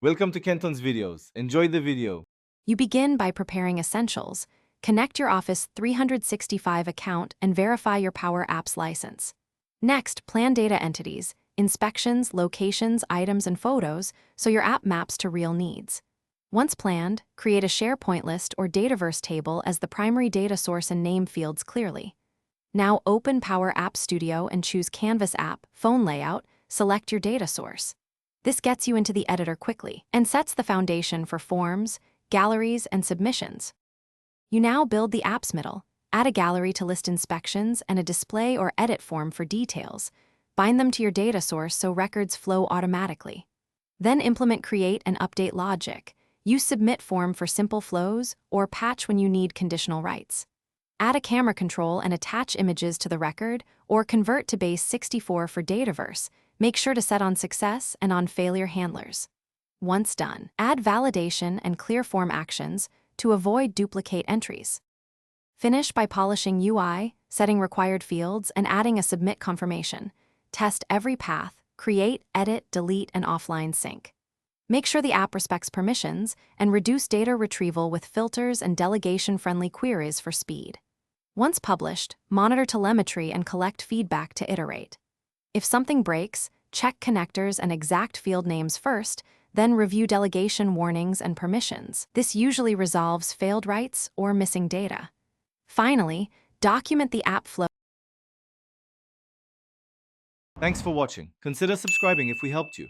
Welcome to Kenton's videos. Enjoy the video. You begin by preparing essentials. Connect your Office 365 account and verify your Powerapps license. Next, plan data entities, inspections, locations, items, and photos so your app maps to real needs. Once planned, create a SharePoint list or Dataverse table as the primary data source and name fields clearly. Now open Power App Studio and choose Canvas app, phone layout, select your data source. This gets you into the editor quickly and sets the foundation for forms, galleries, and submissions. You now build the apps middle. Add a gallery to list inspections and a display or edit form for details. Bind them to your data source so records flow automatically. Then implement create and update logic. Use submit form for simple flows or patch when you need conditional rights. Add a camera control and attach images to the record or convert to base 64 for Dataverse. Make sure to set on success and on failure handlers. Once done, add validation and clear form actions to avoid duplicate entries. Finish by polishing UI, setting required fields, and adding a submit confirmation. Test every path, create, edit, delete, and offline sync. Make sure the app respects permissions and reduce data retrieval with filters and delegation-friendly queries for speed. Once published, monitor telemetry and collect feedback to iterate. If something breaks, check connectors and exact field names first, then review delegation warnings and permissions. This usually resolves failed rights or missing data. Finally, document the app flow. Thanks for watching. Consider subscribing if we helped you.